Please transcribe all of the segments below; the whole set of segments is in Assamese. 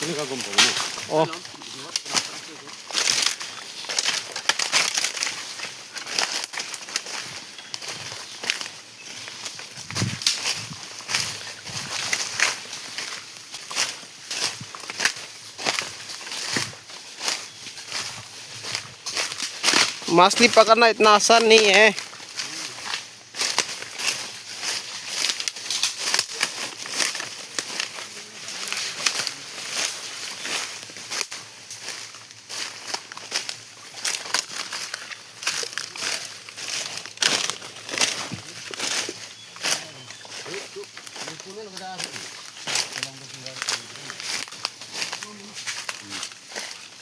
Oh. मछली पकड़ना इतना आसान नहीं है।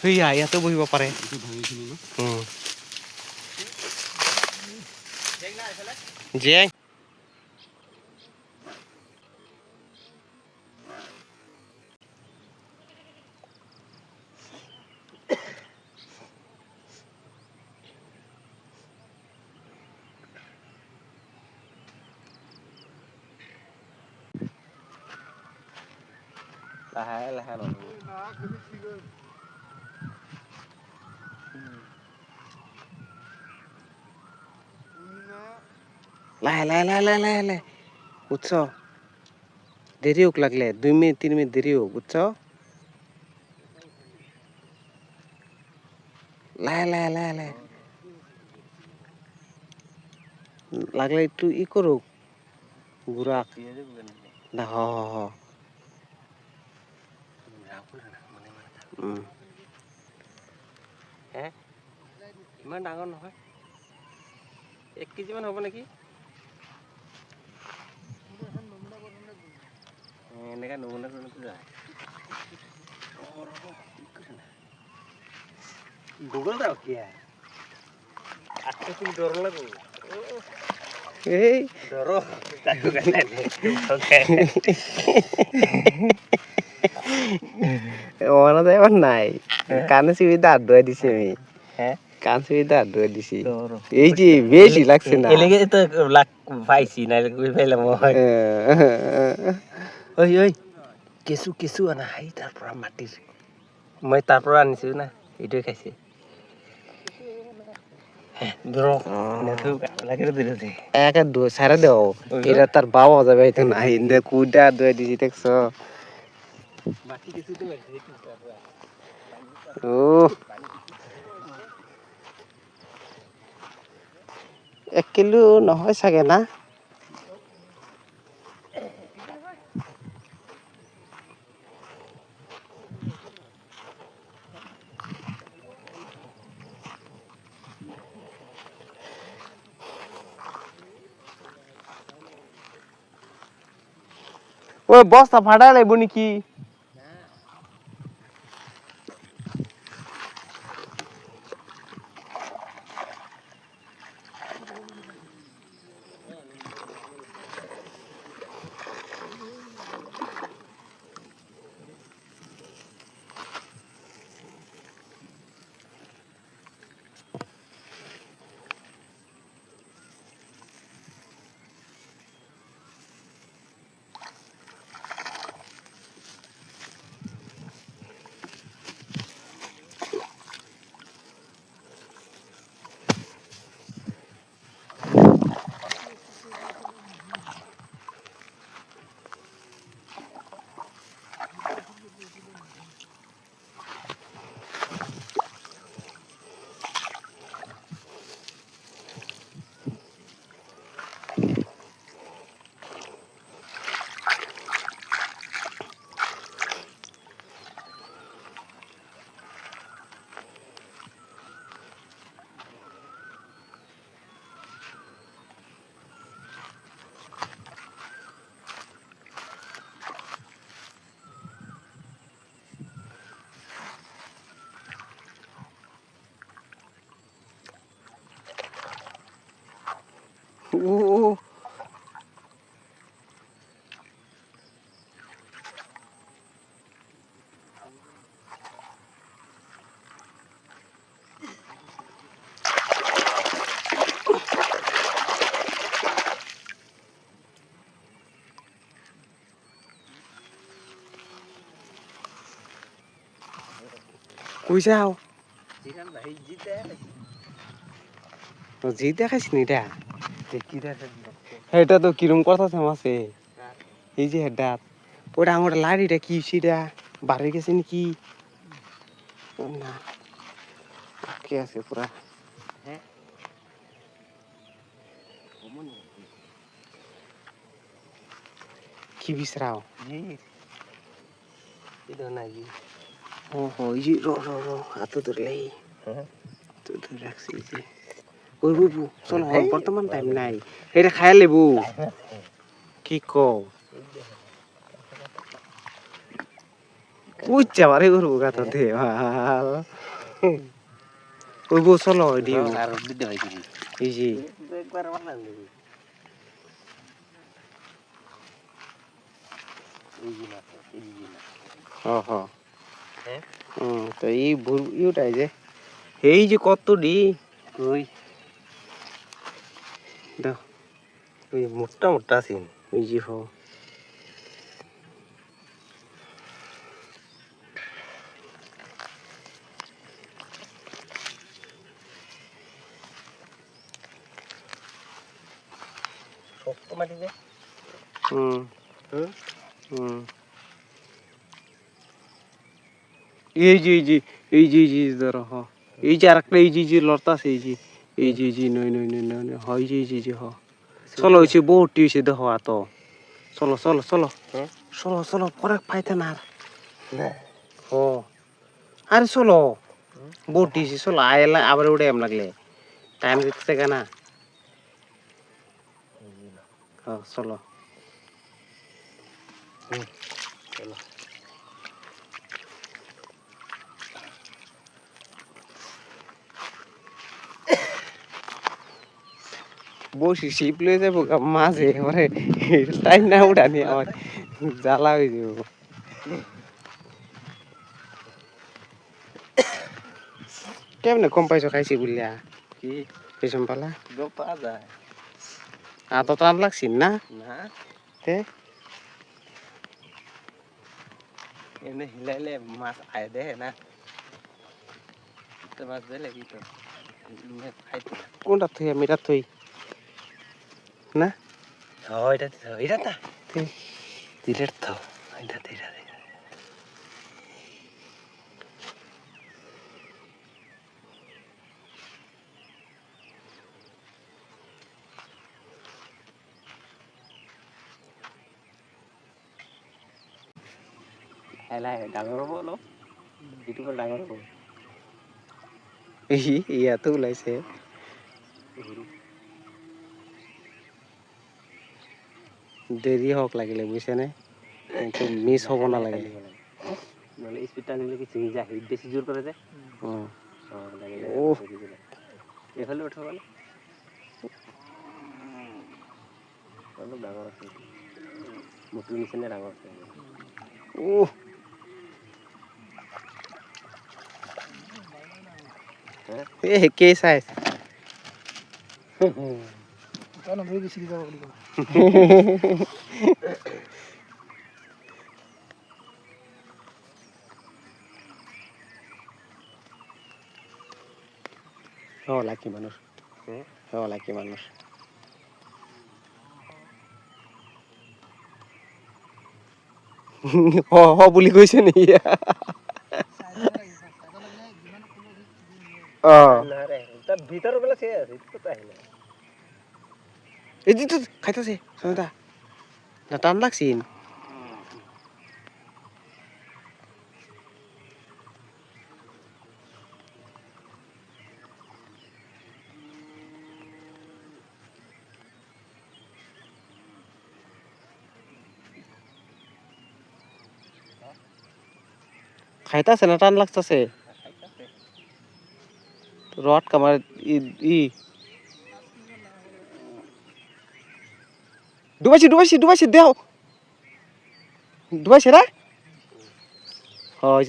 Iya, ya tuh buhi bapak ya. Jeng. Lahat loh. Lah. বুঝছো দেরি হোক লাগলে 2 মিনিট 3 মিনিট দেরি হোক বুঝছো লাই লাগলে একটু ই করো গুড়া না হ হ্যাঁ ইমান ডাঙৰ নহয় 1 কেজি মান হ'ব নেকি এনেকা নমুনা যায় গুগল দাও কি আজকে তুমি ডর লাগো এই ডর তাকো গানে ওকে ওনা দেব নাই কানে সুবিধা দই দিছি আমি হ্যাঁ কান সুবিধা দই দিছি এই যে বেশি লাগছে না এলেগে তো লাগ পাইছি না কই পাইলাম ওই কেসু আনা হাই তারপর মাটির মই তারপর আনিছি না এটাই খাইছি ধরো লাগে দিলে দে একা দো সারা দাও এটা তার বাবা যাবে তো না ইন্দে কুডা দই দিছি দেখছো বাকি কিছু তো লাগছে ও 1 কিলো নহয় চাগে না ওই বস্তা ফাটা লাইব নাকি কই যাও জি দেখাইছি নি এটা এটা তো কিরম কথা আছে এই যে হেডা ওটা আমার লাড়িটা কি সেটা বাড়ি গেছে নাকি না কে আছে পুরা কি বিশ্রাও ও হো এই যে র হাত ধরলেই তো ধরে রাখছি এই যে ওই বুবু চলো বর্তমান টাইম নাই এটা খাইয়া লেবু কি কও উচ্চা মারে করবো গাতা দে ভাল ওই বউ চলো দিও এই যে তো এই ইউটাই যে এই যে কত ডি ওই দাও ওই মোটা মোটা আছে ওই যে হো শক্ত মাটি যে এই যে ধরো হ এই যে আরেকটা এই যে লড়তা আছে এই যে নয় হয় যে হ চলো হয়েছে বহুটি হয়েছে দেখো আত চলো চলো পরে পাইতে না হ আরে চলো বহুটি হয়েছে চলো আয়লা আবার উঠে এম লাগলে টাইম দিতে কেনা চলো চলো বসি শিপ লয়ে যাবো মাঝে এবারে টাইম না উঠানি আমার জ্বালা হয়ে যাব কেমনে কম পাইছো খাইছি বুলিয়া কি পেছন পালা পাওয়া যায় আত টান লাগছিল না না তে এমনি হিলাইলে মাছ আয় দেয় না তো মাছ দিলে কি তো কোনটা থই আমি এটা থই না এটা না দিলের তো এটা ডাঙৰ হ'ব অলপ ইটো ডাঙৰ হ'ব ইয়াতো ওলাইছে দেৰি হওক লাগিলে বুজিছেনে কিন্তু মিছ হ'ব নালাগে নহ'লে স্পীডটা আনিলে কি চিঙি যায় হিট বেছি জোৰ কৰে যে এইফালে উঠাব অলপ ডাঙৰ আছে মুঠুৰ নিচিনা ডাঙৰ আছে কে চাইছ লাকি মানুষ লাকি মানুষ বুলি কৈছে নেকি ভিতর বেলা সে আছে এই যে তো খাইতেছে সোনাটা না টান লাগছিন খাইতেছে না টান লাগতেছে রড কামার ডুবাইছি দেও ডুবাইছে না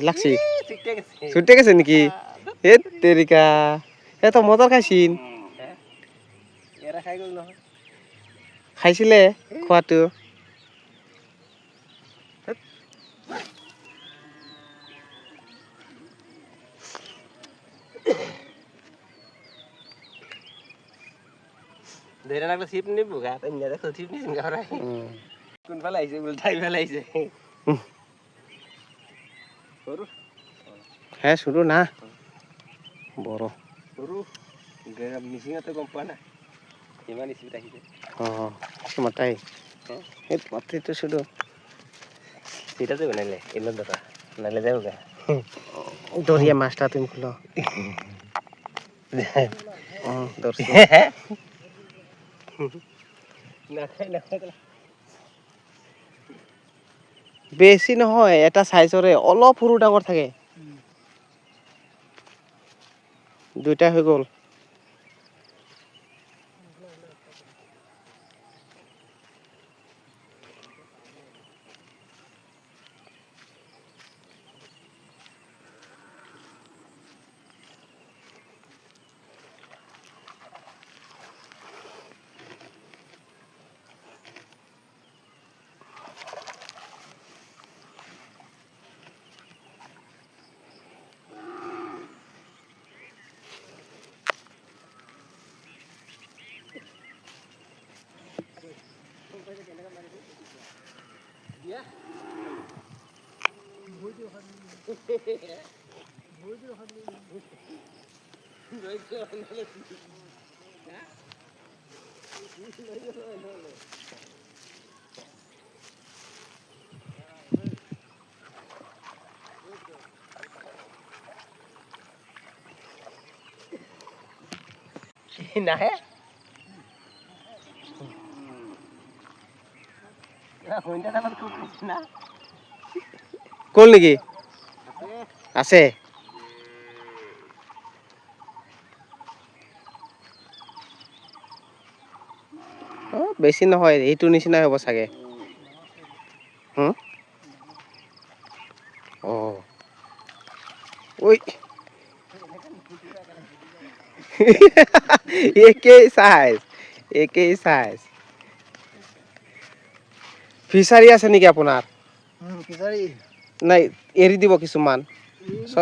লাগছি ছুটে গেছে নাকি এ তেরিকা এত মজার খাইছিন খাইছিলে খোৱাটো ধরে রাখলে ছিপ নিব গা তাই না দেখো ছিপ নিছেন গা রাই কোন ফেলা আইছে উল্টাই ফেলা আইছে সরু হ্যাঁ সরু না বড় সরু মিশিংতে কম পা না ইমান ইসিটা আইছে মাথায় এই মাথায় তো শুধু সেটা তো নাইলে এলো দাদা নাইলে যাও গা দরিয়া মাছটা তুমি খুলো ধরছি বেছি নহয় এটা সাইজৰে অলপ সৰু ডাঙৰ থাকে দুইটা হৈ গ'ল নাহে কল নেকি আছে বেছি নহয় এইটো নিচিনাই হ'ব চাগে ওই একেই সাইজ ফিচাৰী আছে নেকি আপোনাৰ নাই এৰি দিব কিছুমান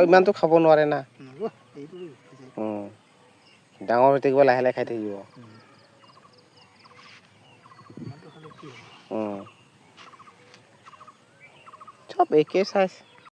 ইমানটো খাব নোৱাৰে না ডাঙৰ হৈ থাকিব লাহে লাহে খাই থাকিব চব একেই সাইজ